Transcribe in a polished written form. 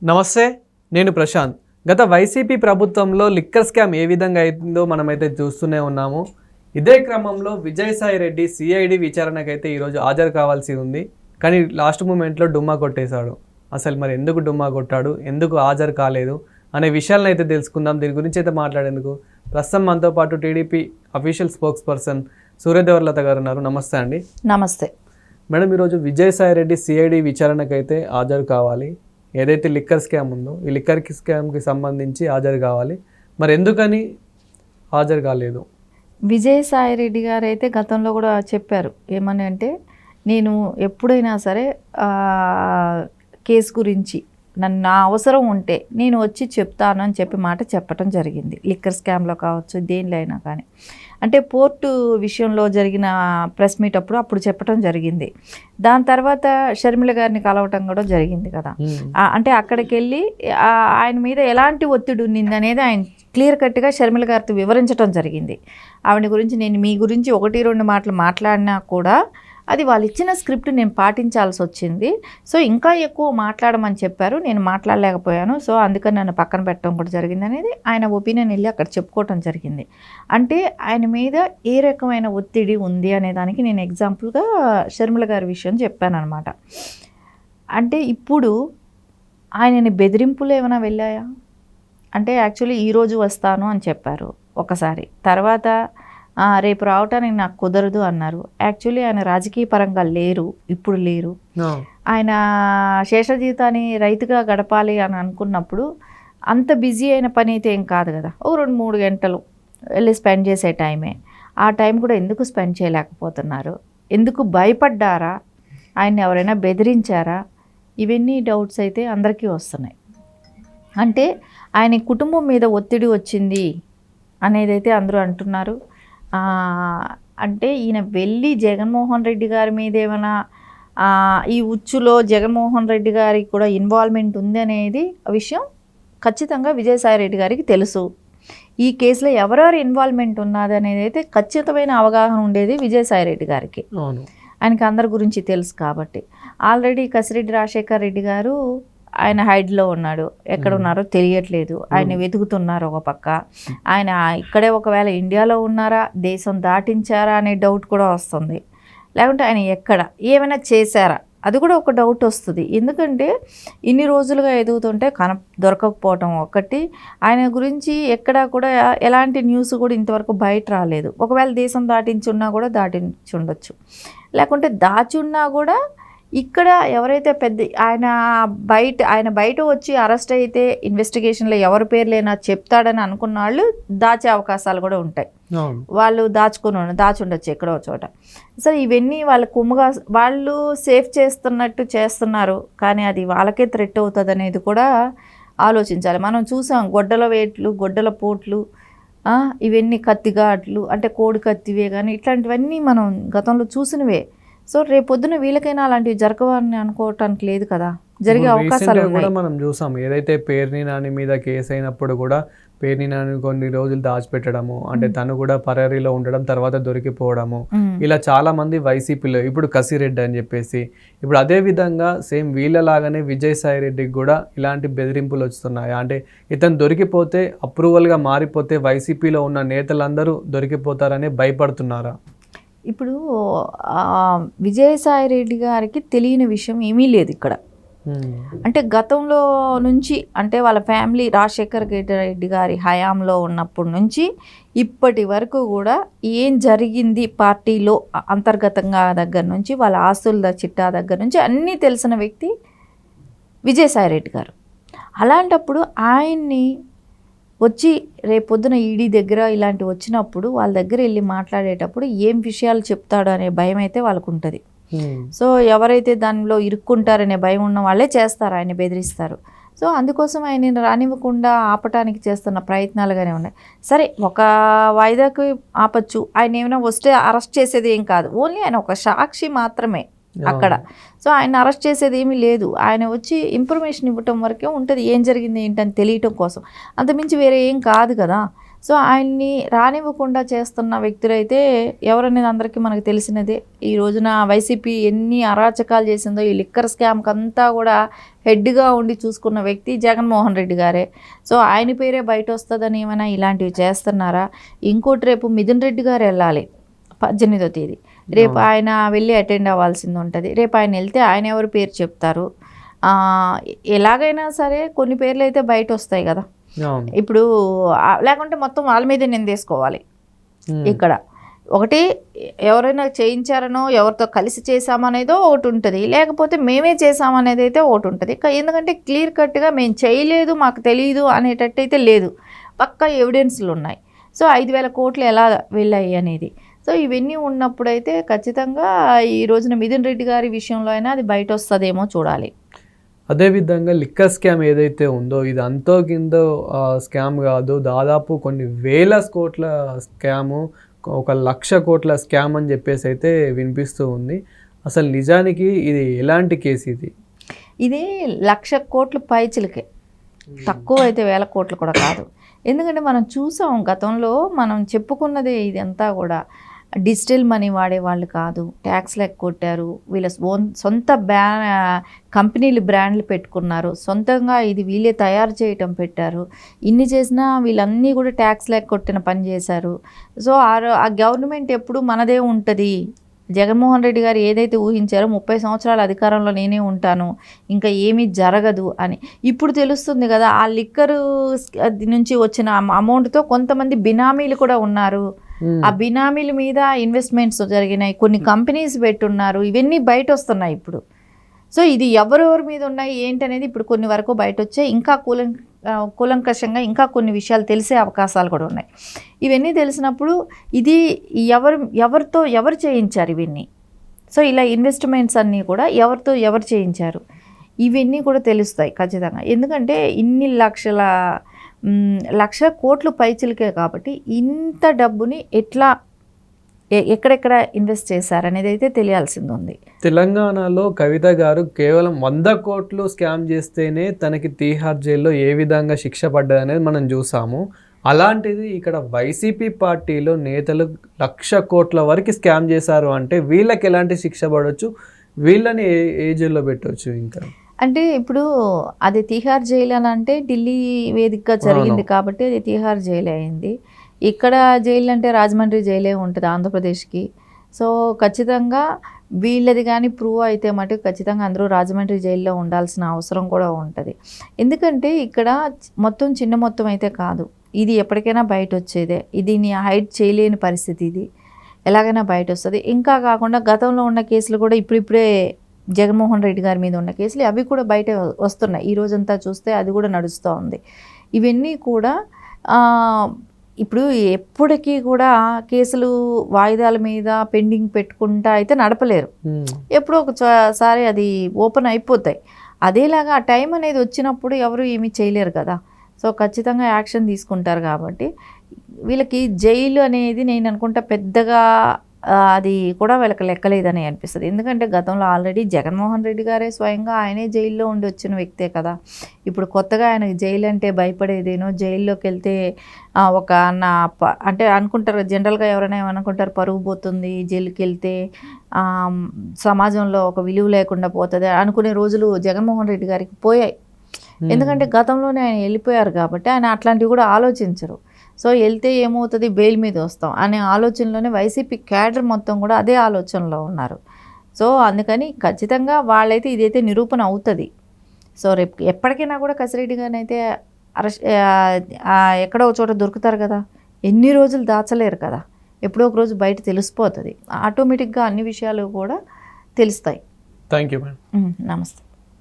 నమస్తే, నేను ప్రశాంత్. గత వైసీపీ ప్రభుత్వంలో లిక్కర్ స్కామ్ ఏ విధంగా అయిందో మనమైతే చూస్తూనే ఉన్నాము. ఇదే క్రమంలో విజయసాయి రెడ్డి సిఐడి విచారణకైతే ఈరోజు హాజరు కావాల్సి ఉంది. కానీ లాస్ట్ మూమెంట్లో డుమ్మా కొట్టేశాడు. అసలు మరి ఎందుకు డుమ్మా కొట్టాడు, ఎందుకు హాజరు కాలేదు అనే విషయాలను అయితే తెలుసుకుందాం. దీని గురించి అయితే మాట్లాడేందుకు ప్రస్తుతం మనతో పాటు టీడీపీ అఫీషియల్ స్పోక్స్ పర్సన్ సూర్యదేవర్లత గారు ఉన్నారు. నమస్తే అండి. నమస్తే మేడం, ఈరోజు విజయసాయి రెడ్డి సిఐడి విచారణకైతే హాజరు కావాలి. ఏదైతే లిక్కర్ స్కామ్ ఉందో ఈ లిక్కర్ స్కామ్కి సంబంధించి హాజరు కావాలి. మరి ఎందుకని హాజరు కాలేదు? విజయసాయి రెడ్డి గారు అయితే గతంలో కూడా చెప్పారు. ఏమని అంటే, నేను ఎప్పుడైనా సరే కేసు గురించి నా అవసరం ఉంటే నేను వచ్చి చెప్తాను అని చెప్పి మాట చెప్పడం జరిగింది. లిక్కర్ స్కామ్లో కావచ్చు, దేనిలో అయినా కానీ. అంటే పోర్టు విషయంలో జరిగిన ప్రెస్ మీట్ అప్పుడు చెప్పడం జరిగింది. దాని తర్వాత షర్మిల గారిని కలవటం కూడా జరిగింది కదా. అంటే అక్కడికి వెళ్ళి ఆయన మీద ఎలాంటి ఒత్తిడి ఉన్నింది అనేది ఆయన క్లియర్ కట్గా షర్మిల గారితో వివరించడం జరిగింది. ఆవిడ గురించి నేను మీ గురించి 1-2 మాటలు మాట్లాడినా కూడా అది వాళ్ళు ఇచ్చిన స్క్రిప్ట్ నేను పాటించాల్సి వచ్చింది. సో ఇంకా ఎక్కువ మాట్లాడమని చెప్పారు, నేను మాట్లాడలేకపోయాను. సో అందుకని నన్ను పక్కన పెట్టడం కూడా జరిగింది అనేది ఆయన ఒపీనియన్ వెళ్ళి అక్కడ చెప్పుకోవటం జరిగింది. అంటే ఆయన మీద ఏ రకమైన ఒత్తిడి ఉంది అనే దానికి నేను ఎగ్జాంపుల్గా షర్మిల గారి విషయం చెప్పాను అనమాట. అంటే ఇప్పుడు ఆయనని బెదిరింపులు ఏమైనా వెళ్ళాయా అంటే, యాక్చువల్లీ ఈరోజు వస్తాను అని చెప్పారు ఒకసారి. తర్వాత రేపు రావటానికి నాకు కుదరదు అన్నారు. యాక్చువల్లీ ఆయన రాజకీయ పరంగా లేరు, ఇప్పుడు లేరు. ఆయన శేష జీవితాన్ని రైతుగా గడపాలి అని అనుకున్నప్పుడు అంత బిజీ అయిన పని అయితే ఏం కాదు కదా. 2-3 గంటలు వెళ్ళి స్పెండ్ చేసే టైమే. ఆ టైం కూడా ఎందుకు స్పెండ్ చేయలేకపోతున్నారు? ఎందుకు భయపడ్డారా? ఆయన్ని ఎవరైనా బెదిరించారా? ఇవన్నీ డౌట్స్ అయితే అందరికీ వస్తున్నాయి. అంటే ఆయన కుటుంబం మీద ఒత్తిడి వచ్చింది అనేది అయితే అందరూ అంటున్నారు. అంటే ఈయన వెళ్ళి జగన్మోహన్ రెడ్డి గారి మీద ఏమైనా ఈ ఉచ్చులో జగన్మోహన్ రెడ్డి గారికి కూడా ఇన్వాల్వ్మెంట్ ఉంది అనేది విషయం ఖచ్చితంగా విజయసాయి రెడ్డి గారికి తెలుసు. ఈ కేసులో ఎవరెవరు ఇన్వాల్వ్మెంట్ ఉన్నది అనేది అయితే ఖచ్చితమైన అవగాహన ఉండేది విజయసాయి రెడ్డి గారికి. ఆయనకి అందరి గురించి తెలుసు కాబట్టి. ఆల్రెడీ కసిరెడ్డి రాజశేఖర్ రెడ్డి గారు ఆయన హైడ్లో ఉన్నాడు, ఎక్కడ ఉన్నారో తెలియట్లేదు. ఆయన వెతుకుతున్నారు ఒక పక్క. ఆయన ఇక్కడే ఒకవేళ ఇండియాలో ఉన్నారా, దేశం దాటించారా అనే డౌట్ కూడా వస్తుంది. లేకుంటే ఆయన ఎక్కడ ఏమైనా చేశారా అది కూడా ఒక డౌట్ వస్తుంది. ఎందుకంటే ఇన్ని రోజులుగా ఎదుగుతుంటే దొరకకపోవటం ఒకటి. ఆయన గురించి ఎక్కడా కూడా ఎలాంటి న్యూస్ కూడా ఇంతవరకు బయట రాలేదు. ఒకవేళ దేశం దాటించున్నా కూడా దాటించుండొచ్చు, లేకుంటే దాచున్నా కూడా ఇక్కడ ఎవరైతే పెద్ద ఆయన బయట వచ్చి అరెస్ట్ అయితే ఇన్వెస్టిగేషన్లో ఎవరి పేర్లైనా చెప్తాడని అనుకున్న వాళ్ళు దాచే అవకాశాలు కూడా ఉంటాయి. వాళ్ళు దాచుండొచ్చు ఎక్కడో చోట. సరే, ఇవన్నీ వాళ్ళ కుమ్ముగా వాళ్ళు సేఫ్ చేస్తున్నట్టు చేస్తున్నారు, కానీ అది వాళ్ళకే థ్రెట్ అవుతుంది అనేది కూడా ఆలోచించాలి. మనం చూసాం గొడ్డల వేట్లు, గొడ్డల పోట్లు, ఇవన్నీ కత్తిగాట్లు, అంటే కోడి కత్తివే కానీ ఇట్లాంటివన్నీ మనం గతంలో చూసినవే. సో రేపొద్దున వీళ్ళకైనా అలాంటివి జరగవని అనుకోవటానికి లేదు కదా, జరిగే అవకాశాలు కూడా మనం చూసాం. ఏదైతే పేర్ని నాని మీద కేసు అయినప్పుడు కూడా పేర్ని నాని కొన్ని రోజులు దాచిపెట్టడము, అంటే తను కూడా పరారీలో ఉండడం, తర్వాత దొరికిపోవడము, ఇలా చాలా మంది వైసీపీలో ఇప్పుడు కసిరెడ్డి అని చెప్పేసి. ఇప్పుడు అదే విధంగా సేమ్ వీళ్ళలాగానే విజయసాయి రెడ్డికి కూడా ఇలాంటి బెదిరింపులు వస్తున్నాయి. అంటే ఇతను దొరికిపోతే అప్రూవల్గా మారిపోతే వైసీపీలో ఉన్న నేతలందరూ దొరికిపోతారని భయపడుతున్నారా? ఇప్పుడు విజయసాయి రెడ్డి గారికి తెలియని విషయం ఏమీ లేదు ఇక్కడ. అంటే గతంలో నుంచి, అంటే వాళ్ళ ఫ్యామిలీ రాజశేఖర్ రెడ్డి గారి హయాంలో ఉన్నప్పటి నుంచి ఇప్పటి వరకు కూడా ఏం జరిగింది పార్టీలో అంతర్గతంగా దగ్గర నుంచి, వాళ్ళ ఆస్తుల చిట్టా దగ్గర నుంచి అన్నీ తెలిసిన వ్యక్తి విజయసాయి రెడ్డి గారు. అలాంటప్పుడు ఆయన్ని వచ్చి రేపొద్దున ఈడీ దగ్గర ఇలాంటివి వచ్చినప్పుడు వాళ్ళ దగ్గర వెళ్ళి మాట్లాడేటప్పుడు ఏం విషయాలు చెప్తాడు అనే భయం అయితే వాళ్ళకు ఉంటుంది. సో ఎవరైతే దానిలో ఇరుక్కుంటారనే భయం ఉన్న వాళ్ళే చేస్తారు, ఆయన బెదిరిస్తారు. సో అందుకోసం ఆయన రానివ్వకుండా ఆపటానికి చేస్తున్న ప్రయత్నాలుగానే ఉన్నాయి. సరే, ఒక వాయిదాకి ఆపచ్చు. ఆయన ఏమైనా వస్తే అరెస్ట్ చేసేది ఏం కాదు, ఓన్లీ ఆయన ఒక సాక్షి మాత్రమే అక్కడ. సో ఆయన అరెస్ట్ చేసేది ఏమీ లేదు. ఆయన వచ్చి ఇన్ఫర్మేషన్ ఇవ్వటం వరకే ఉంటుంది, ఏం జరిగింది ఏంటని తెలియటం కోసం. అంతమించి వేరే ఏం కాదు కదా. సో ఆయన్ని రానివ్వకుండా చేస్తున్న వ్యక్తులైతే ఎవరనేది అందరికీ మనకు తెలిసినదే. ఈ రోజున వైసీపీ ఎన్ని అరాచకాలు చేసిందో ఈ లిక్కర్ స్కామ్కి అంతా కూడా హెడ్గా ఉండి చూసుకున్న వ్యక్తి జగన్మోహన్ రెడ్డి గారే. సో ఆయన పేరే బయట వస్తుందని ఏమైనా ఇలాంటివి చేస్తున్నారా? ఇంకోటి రేపు మిథున్ రెడ్డి గారు వెళ్ళాలి 18వ తేదీ. రేపు ఆయన వెళ్ళి అటెండ్ అవ్వాల్సింది ఉంటుంది. రేపు ఆయన వెళ్తే ఆయన ఎవరి పేరు చెప్తారు? ఎలాగైనా సరే కొన్ని పేర్లు అయితే బయట వస్తాయి కదా. ఇప్పుడు లేకుంటే మొత్తం వాళ్ళ మీదే నిందేసుకోవాలి. ఇక్కడ ఒకటి ఎవరైనా చేయించారనో ఎవరితో కలిసి చేసామనేదో ఒకటి ఉంటుంది, లేకపోతే మేమే చేసామనేది అయితే ఒకటి ఉంటుంది. ఎందుకంటే క్లియర్ కట్గా మేము చేయలేదు మాకు తెలియదు అనేటట్టయితే లేదు, పక్కా ఎవిడెన్స్లు ఉన్నాయి. సో 5,000 కోట్లు ఎలా వెళ్ళాయి అనేది. సో ఇవన్నీ ఉన్నప్పుడైతే ఖచ్చితంగా ఈ రోజున మిథున్ రెడ్డి గారి విషయంలో అయినా అది బయట వస్తుందేమో చూడాలి. అదేవిధంగా లిక్కర్ స్కామ్ ఏదైతే ఉందో ఇది అంతో కిందో స్కామ్ కాదు, దాదాపు కొన్ని వేల కోట్ల స్కాము, 1,00,000 కోట్ల స్కామ్ అని చెప్పేసి అయితే వినిపిస్తూ ఉంది. అసలు నిజానికి ఇది ఎలాంటి కేసు? ఇది 1,00,000 కోట్లు పైచిలకే, తక్కువ అయితే 1,000 కోట్లు కూడా కాదు. ఎందుకంటే మనం చూసాం గతంలో, మనం చెప్పుకున్నదే ఇదంతా కూడా. డిజిటల్ మనీ వాడేవాళ్ళు కాదు, ట్యాక్స్ కొట్టారు, వీళ్ళ సొంత కంపెనీలు బ్రాండ్లు పెట్టుకున్నారు, సొంతంగా ఇది వీళ్ళే తయారు చేయటం పెట్టారు. ఇన్ని చేసినా వీళ్ళన్నీ కూడా ట్యాక్స్ కొట్టిన పని చేశారు. సో ఆ గవర్నమెంట్ ఎప్పుడు మనదే ఉంటుంది. జగన్మోహన్ రెడ్డి గారు ఏదైతే ఊహించారో 30 సంవత్సరాల అధికారంలో నేనే ఉంటాను, ఇంకా ఏమీ జరగదు అని ఇప్పుడు తెలుస్తుంది కదా. ఆ లిక్కర్ నుంచి వచ్చిన అమౌంట్తో కొంతమంది బినామీలు కూడా ఉన్నారు. ఆ బినామీల మీద ఇన్వెస్ట్మెంట్స్ జరిగినాయి, కొన్ని కంపెనీస్ పెట్టున్నారు, ఇవన్నీ బయట వస్తున్నాయి ఇప్పుడు. సో ఇది ఎవరెవరి మీద ఉన్నాయి ఏంటి అనేది ఇప్పుడు కొన్ని వరకు బయట వచ్చాయి. ఇంకా కూలంకషంగా ఇంకా కొన్ని విషయాలు తెలిసే అవకాశాలు కూడా ఉన్నాయి. ఇవన్నీ తెలిసినప్పుడు ఇది ఎవరు చేయించారు ఇవన్నీ. సో ఇలా ఇన్వెస్ట్మెంట్స్ అన్నీ కూడా ఎవరు చేయించారు ఇవన్నీ కూడా తెలుస్తాయి ఖచ్చితంగా. ఎందుకంటే ఇన్ని లక్ష కోట్లు పైచిలకే కాబట్టి ఇంత డబ్బుని ఎక్కడెక్కడ ఇన్వెస్ట్ చేశారనేది అయితే తెలియాల్సింది ఉంది. తెలంగాణలో కవిత గారు కేవలం 100 కోట్లు స్కామ్ చేస్తేనే తనకి తీహార్ జైల్లో ఏ విధంగా శిక్ష పడ్డదనేది మనం చూసాము. అలాంటిది ఇక్కడ వైసీపీ పార్టీలో నేతలు 1,00,000 కోట్ల వరకు స్కామ్ చేశారు అంటే వీళ్ళకి ఎలాంటి శిక్ష పడవచ్చు? వీళ్ళని ఏ జైల్లో పెట్టవచ్చు? ఇంకా అంటే ఇప్పుడు అది తీహార్ జైలు అని అంటే ఢిల్లీ వేదికగా జరిగింది కాబట్టి అది తీహార్ జైలు అయింది. ఇక్కడ జైలు అంటే రాజమండ్రి జైలే ఉంటుంది ఆంధ్రప్రదేశ్కి. సో ఖచ్చితంగా వీళ్ళది కానీ ప్రూవ్ అయితే మటుకు ఖచ్చితంగా అందరూ రాజమండ్రి జైల్లో ఉండాల్సిన అవసరం కూడా ఉంటుంది. ఎందుకంటే ఇక్కడ మొత్తం చిన్న మొత్తం అయితే కాదు, ఇది ఎప్పటికైనా బయట వచ్చేదే. దీన్ని హైడ్ చేయలేని పరిస్థితి, ఇది ఎలాగైనా బయట వస్తుంది. ఇంకా కాకుండా గతంలో ఉన్న కేసులు కూడా ఇప్పుడిప్పుడే జగన్మోహన్ రెడ్డి గారి మీద ఉన్న కేసులు అవి కూడా బయట వస్తున్నాయి. ఈ రోజంతా చూస్తే అది కూడా నడుస్తూ ఉంది. ఇవన్నీ కూడా ఇప్పుడు ఎప్పటికీ కూడా కేసులు వాయిదాల మీద పెండింగ్ పెట్టుకుంటా అయితే నడపలేరు. ఎప్పుడో ఒకసారి అది ఓపెన్ అయిపోతాయి. అదేలాగా ఆ టైం అనేది వచ్చినప్పుడు ఎవరు ఏమీ చేయలేరు కదా. సో ఖచ్చితంగా యాక్షన్ తీసుకుంటారు. కాబట్టి వీళ్ళకి జైలు అనేది నేను అనుకుంటా పెద్దగా అది కూడా వీళ్ళకి లెక్కలేదని అనిపిస్తుంది. ఎందుకంటే గతంలో ఆల్రెడీ జగన్మోహన్ రెడ్డి గారే స్వయంగా ఆయనే జైల్లో ఉండి వచ్చిన వ్యక్తే కదా. ఇప్పుడు కొత్తగా ఆయనకి జైలు అంటే భయపడేదేనో, జైల్లోకి వెళ్తే అంటే అనుకుంటారు జనరల్గా ఎవరైనా ఏమనుకుంటారు, పరుగు పోతుంది జైలుకి వెళ్తే, సమాజంలో ఒక విలువ లేకుండా పోతుంది అనుకునే రోజులు జగన్మోహన్ రెడ్డి గారికి పోయాయి. ఎందుకంటే గతంలోనే ఆయన వెళ్ళిపోయారు కాబట్టి ఆయన అట్లాంటివి కూడా ఆలోచించరు. సో వెళ్తే ఏమవుతుంది, బెయిల్ మీద వస్తాం అనే ఆలోచనలోనే వైసీపీ క్యాడర్ మొత్తం కూడా అదే ఆలోచనలో ఉన్నారు. సో అందుకని ఖచ్చితంగా వాళ్ళైతే ఇదైతే నిరూపణ అవుతుంది. సో రేపు ఎప్పటికైనా కూడా కసిరెడ్డి గారిని అయితే ఎక్కడో ఒక చోట దొరుకుతారు కదా, ఎన్ని రోజులు దాచలేరు కదా, ఎప్పుడో ఒక రోజు బయట తెలిసిపోతుంది. ఆటోమేటిక్గా అన్ని విషయాలు కూడా తెలుస్తాయి. Thank you madam. నమస్తే.